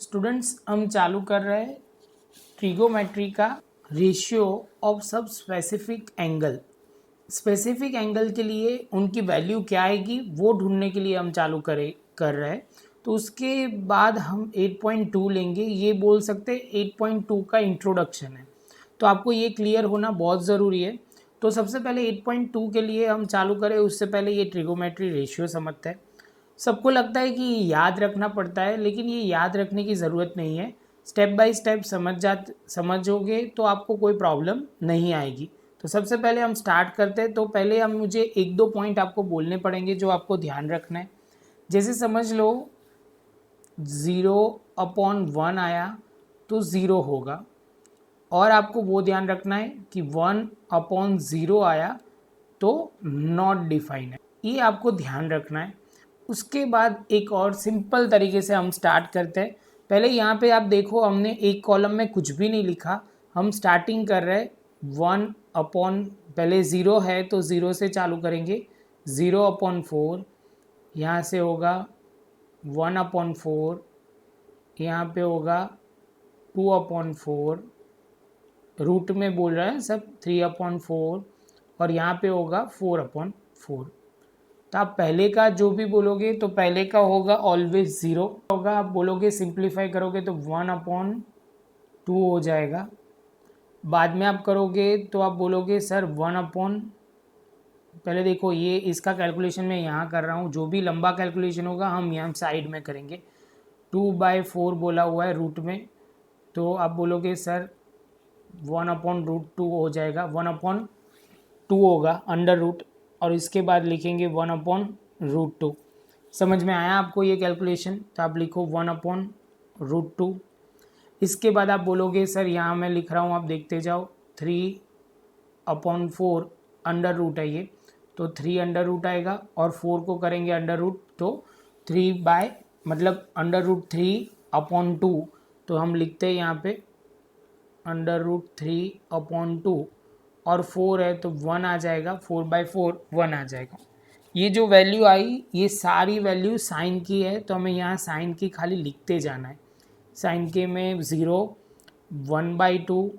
Students हम चालू कर रहे हैं ट्रिगोमेट्री का रेशियो ऑफ सब स्पेसिफिक एंगल। स्पेसिफिक एंगल के लिए उनकी वैल्यू क्या आएगी वो ढूंढने के लिए हम चालू कर रहे हैं। तो उसके बाद हम 8.2 लेंगे। ये बोल सकते हैं 8.2 का इंट्रोडक्शन है, तो आपको ये क्लियर होना बहुत ज़रूरी है। तो सबसे पहले 8.2 के लिए हम चालू करें उससे पहले ये ट्रिगोमेट्री रेशियो समझते हैं। सबको लगता है कि याद रखना पड़ता है, लेकिन ये याद रखने की ज़रूरत नहीं है। स्टेप बाय स्टेप समझोगे तो आपको कोई प्रॉब्लम नहीं आएगी। तो सबसे पहले हम स्टार्ट करते हैं। तो पहले हम मुझे एक दो पॉइंट आपको बोलने पड़ेंगे जो आपको ध्यान रखना है। जैसे समझ लो 0/1 आया तो 0 होगा, और आपको वो ध्यान रखना है कि 1/0 आया तो नॉट डिफाइन है, ये आपको ध्यान रखना है। उसके बाद एक और सिंपल तरीके से हम स्टार्ट करते हैं। पहले यहाँ पे आप देखो हमने एक कॉलम में कुछ भी नहीं लिखा, हम स्टार्टिंग कर रहे हैं 1/, पहले 0 है तो 0 से चालू करेंगे। 0/4 यहाँ से होगा 1/4, यहाँ पे होगा 2/4, रूट में बोल रहा है सब 3/4, और यहाँ पे होगा 4/4। तो आप पहले का जो भी बोलोगे तो पहले का होगा ऑलवेज 0 होगा। आप बोलोगे सिंप्लीफाई करोगे तो 1/2 हो जाएगा। बाद में आप करोगे तो आप बोलोगे सर 1/, पहले देखो ये इसका कैलकुलेशन मैं यहाँ कर रहा हूँ, जो भी लंबा कैलकुलेशन होगा हम यहाँ साइड में करेंगे। 2/4 बोला हुआ है रूट में, तो आप बोलोगे सर 1/√2 हो जाएगा। 1/2 होगा अंडर रूट, और इसके बाद लिखेंगे 1/√2। समझ में आया आपको ये कैलकुलेशन? तो आप लिखो 1/√2। इसके बाद आप बोलोगे सर यहाँ मैं लिख रहा हूँ, आप देखते जाओ 3/4 अंडर रूट है ये, तो 3 अंडर रूट आएगा, और 4 को करेंगे अंडर रूट, तो 3 मतलब अंडर√3/2। तो हम लिखते हैं यहाँ पे अंडर√3/2, और 4 है तो 1 आ जाएगा, 4/4 1 आ जाएगा। ये जो वैल्यू आई ये सारी वैल्यू साइन की है, तो हमें यहाँ साइन की खाली लिखते जाना है। साइन के में 0, 1/2,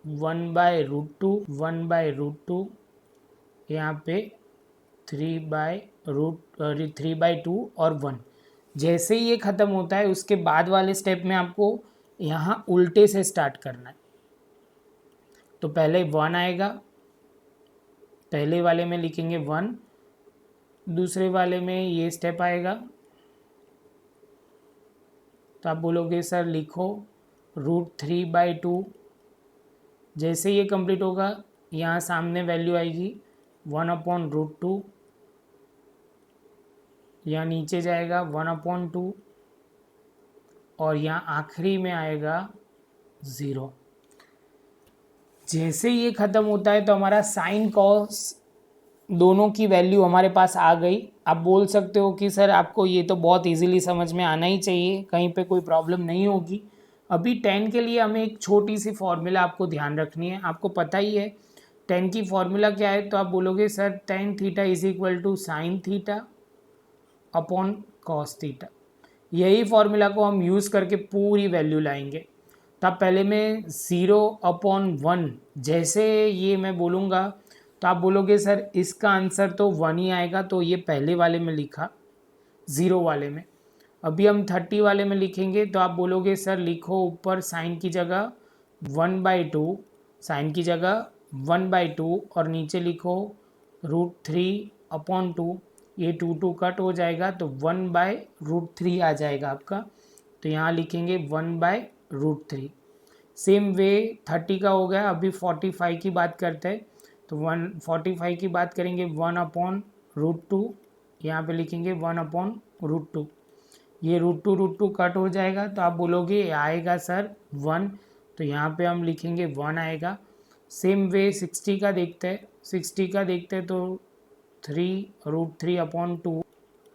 1/√2, 1/√2, यहाँ पे 3/2 और 1। जैसे ही ये ख़त्म होता है उसके बाद वाले स्टेप में आपको यहाँ उल्टे से स्टार्ट करना है। तो पहले 1 आएगा, पहले वाले में लिखेंगे 1, दूसरे वाले में ये स्टेप आएगा, तो आप बोलोगे सर लिखो √3/2। जैसे ये कंप्लीट होगा यहाँ सामने वैल्यू आएगी 1/√2, यहाँ नीचे जाएगा 1/2, और यहाँ आखिरी में आएगा 0। जैसे ये ख़त्म होता है तो हमारा साइन कॉस दोनों की वैल्यू हमारे पास आ गई। आप बोल सकते हो कि सर आपको ये तो बहुत इजीली समझ में आना ही चाहिए, कहीं पे कोई प्रॉब्लम नहीं होगी। अभी tan के लिए हमें एक छोटी सी फॉर्मूला आपको ध्यान रखनी है। आपको पता ही है tan की फॉर्मूला क्या है, तो आप बोलोगे sir tan theta = sin theta upon cos theta. यही फॉर्मूला को हम यूज़ करके पूरी वैल्यू लाएंगे। तब पहले मैं 0/1 जैसे ये मैं बोलूँगा तो आप बोलोगे सर इसका आंसर तो 1 ही आएगा, तो ये पहले वाले में लिखा 0 वाले में। अभी हम 30 वाले में लिखेंगे तो आप बोलोगे सर लिखो ऊपर साइन की जगह 1/2, साइन की जगह 1/2, और नीचे लिखो √3/2। ये 2 कट हो जाएगा तो 1/√3 आ जाएगा आपका, तो यहाँ लिखेंगे 1/√3। सेम वे 30 का हो गया। अभी 45 की बात करते हैं, तो 45 की बात करेंगे 1/√2, यहाँ पे लिखेंगे 1/√2। ये √2 कट हो जाएगा, तो आप बोलोगे आएगा सर 1, तो यहाँ पे हम लिखेंगे 1 आएगा। सेम वे 60 का देखते हैं, 60 का देखते हैं तो 3√3/2,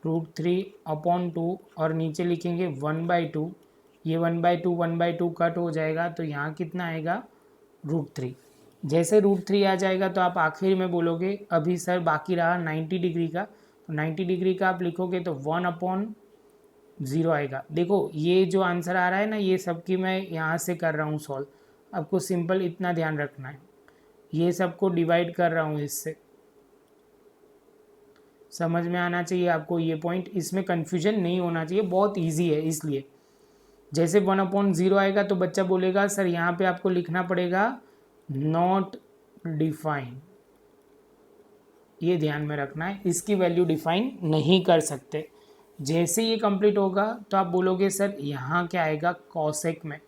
√3/2, और नीचे लिखेंगे 1/2। ये 1/2 कट हो जाएगा, तो यहाँ कितना आएगा √3। जैसे √3 आ जाएगा तो आप आखिर में बोलोगे अभी सर बाकी रहा 90 डिग्री का, तो 90 डिग्री का आप लिखोगे तो 1/√3 ज़ीरो आएगा। देखो ये जो आंसर आ रहा है ना, ये सब की मैं यहाँ से कर रहा हूँ सॉल्व। आपको सिंपल इतना ध्यान रखना है, ये सबको डिवाइड कर रहा हूँ इससे। समझ में आना चाहिए आपको ये पॉइंट, इसमें कन्फ्यूजन नहीं होना चाहिए, बहुत ईजी है। इसलिए जैसे 1/0 आएगा तो बच्चा बोलेगा सर यहाँ पे आपको लिखना पड़ेगा नॉट डिफाइन, ये ध्यान में रखना है, इसकी वैल्यू डिफाइन नहीं कर सकते। जैसे ये कंप्लीट होगा तो आप बोलोगे सर यहाँ क्या आएगा कॉसेक में,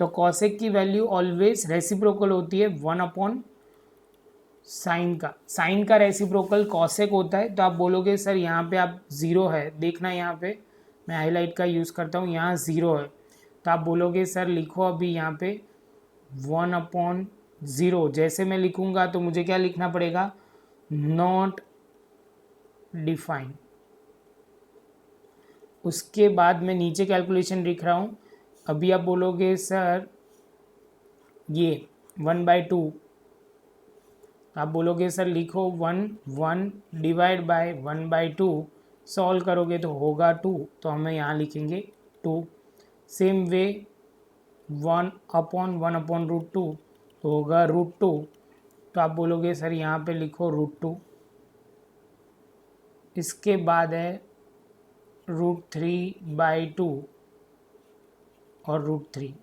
तो कॉसेक की वैल्यू ऑलवेज रेसिप्रोकल होती है 1/साइन का। साइन का रेसिप्रोकल कॉसेक होता है, तो आप बोलोगे सर यहाँ पे आप ज़ीरो है, देखना यहाँ पे मैं हाईलाइट का यूज़ करता हूँ, यहाँ ज़ीरो है, तो आप बोलोगे सर लिखो अभी यहाँ पे 1/0। जैसे मैं लिखूँगा तो मुझे क्या लिखना पड़ेगा, नॉट डिफाइन। उसके बाद मैं नीचे कैलकुलेशन लिख रहा हूँ। अभी आप बोलोगे सर ये 1/2, आप बोलोगे सर लिखो 1 डिवाइड बाय 1/2, सॉल्व करोगे तो होगा 2, तो हमें यहाँ लिखेंगे 2। सेम वे 1/1/√2 तो होगा √2, तो आप बोलोगे सर यहाँ पे लिखो √2। इसके बाद है √3/2 और √3,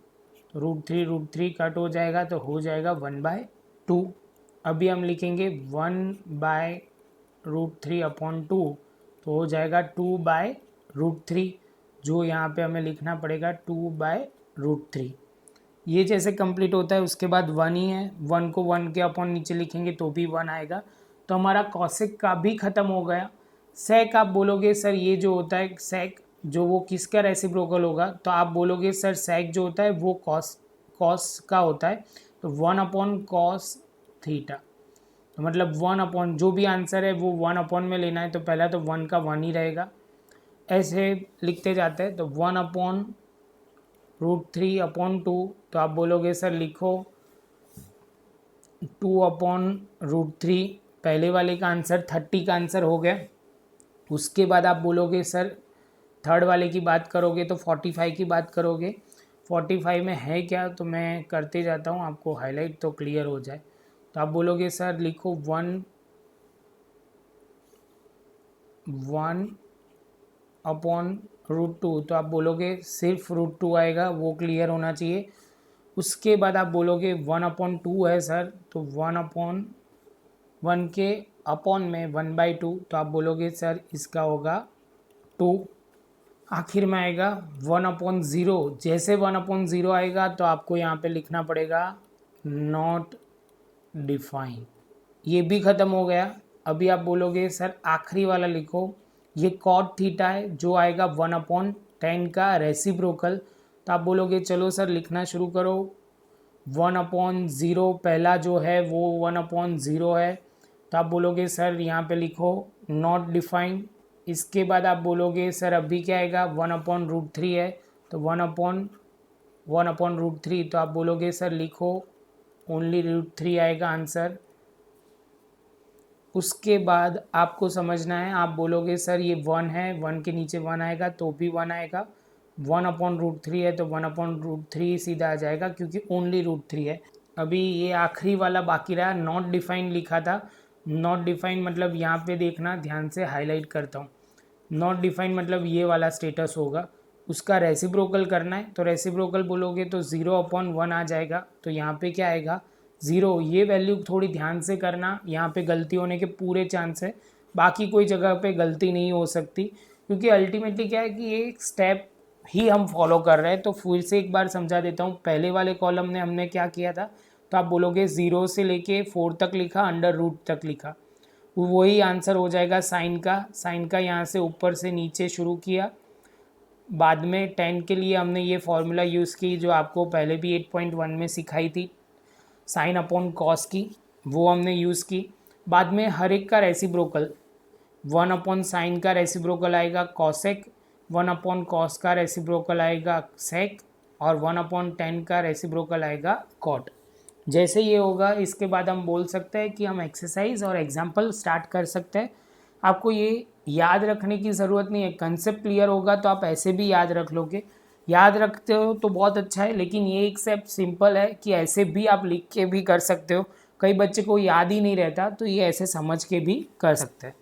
√3 कट हो जाएगा तो हो जाएगा 1/2। अभी हम लिखेंगे 1/√3/2 तो हो जाएगा 2/√3, जो यहाँ पे हमें लिखना पड़ेगा 2/√3। ये जैसे कंप्लीट होता है उसके बाद 1 ही है, 1 को 1 के अपॉन नीचे लिखेंगे तो भी 1 आएगा, तो हमारा कॉसेक का भी ख़त्म हो गया। सेक आप बोलोगे सर ये जो होता है सेक, जो वो किसका रेसिप्रोकल होगा, तो आप बोलोगे सर सेक जो होता है वो कॉस का होता है, तो 1/cos थीटा, तो मतलब 1 जो भी आंसर है वो 1 में लेना है, तो पहला तो 1 का 1 ही रहेगा, ऐसे लिखते जाते हैं। तो 1/√3/2, तो आप बोलोगे सर लिखो 2/√3, पहले वाले का आंसर 30 का आंसर हो गया। उसके बाद आप बोलोगे सर थर्ड वाले की बात करोगे तो 45 की बात करोगे, 45 में है क्या, तो मैं करते जाता हूँ आपको हाईलाइट तो क्लियर हो जाए। तो आप बोलोगे सर लिखो 1/√2, तो आप बोलोगे सिर्फ √2 आएगा, वो क्लियर होना चाहिए। उसके बाद आप बोलोगे 1/2 है सर, तो 1/1 के अपॉन में 1/2, तो आप बोलोगे सर इसका होगा 2। आखिर में आएगा 1/0, जैसे 1/0 आएगा तो आपको यहाँ पे लिखना पड़ेगा नॉट डिफाइन, ये भी ख़त्म हो गया। अभी आप बोलोगे सर आखिरी वाला लिखो, ये कॉट थीटा है जो आएगा 1/10 का रेसिप्रोकल, तो आप बोलोगे चलो सर लिखना शुरू करो। 1/0 पहला जो है वो 1/0 है, तो आप बोलोगे सर यहाँ पे लिखो नॉट डिफाइंड। इसके बाद आप बोलोगे सर अभी क्या आएगा 1/√3 है, तो 1/1/√3, तो आप बोलोगे सर लिखो ओनली √3 आएगा आंसर। उसके बाद आपको समझना है, आप बोलोगे सर ये 1 है, 1 के नीचे 1 आएगा तो भी 1 आएगा, 1/√3 है तो 1/√3 सीधा आ जाएगा क्योंकि ओनली √3 है। अभी ये आखिरी वाला बाकी रहा, नॉट डिफाइन लिखा था। नॉट डिफाइन मतलब यहाँ पे देखना ध्यान से, हाईलाइट करता हूँ। नॉट डिफाइन मतलब ये वाला स्टेटस होगा, उसका रेसिप्रोकल करना है, तो रेसिप्रोकल बोलोगे तो 0/1 आ जाएगा, तो यहाँ पे क्या आएगा 0। ये वैल्यू थोड़ी ध्यान से करना, यहाँ पे गलती होने के पूरे चांस है, बाकी कोई जगह पे गलती नहीं हो सकती, क्योंकि अल्टीमेटली क्या है कि ये एक स्टेप ही हम फॉलो कर रहे हैं। तो फिर से एक बार समझा देता हूँ, पहले वाले कॉलम में हमने क्या किया था, तो आप बोलोगे 0 से लेके 4 तक लिखा, अंडर रूट तक लिखा, वही आंसर हो जाएगा साइन का। साइन का यहाँ से ऊपर से नीचे शुरू किया, बाद में 10 के लिए हमने ये फॉर्मूला यूज़ की जो आपको पहले भी 8.1 में सिखाई थी, साइन अपॉन कॉस की, वो हमने यूज़ की। बाद में हर एक का रेसिप्रोकल, 1/साइन का रेसिप्रोकल आएगा कॉसेक, 1/कॉस का रेसिप्रोकल आएगा सेक, और 1/10 का रेसिप्रोकल आएगा कॉट। जैसे ये होगा इसके बाद हम बोल सकते हैं कि हम एक्सरसाइज और एग्जाम्पल स्टार्ट कर सकते हैं। आपको ये याद रखने की ज़रूरत नहीं है, कंसेप्ट क्लियर होगा तो आप ऐसे भी याद रख लोगे। याद रखते हो तो बहुत अच्छा है, लेकिन ये एक स्टेप सिंपल है कि ऐसे भी आप लिख के भी कर सकते हो। कई बच्चे को याद ही नहीं रहता तो ये ऐसे समझ के भी कर सकते हैं।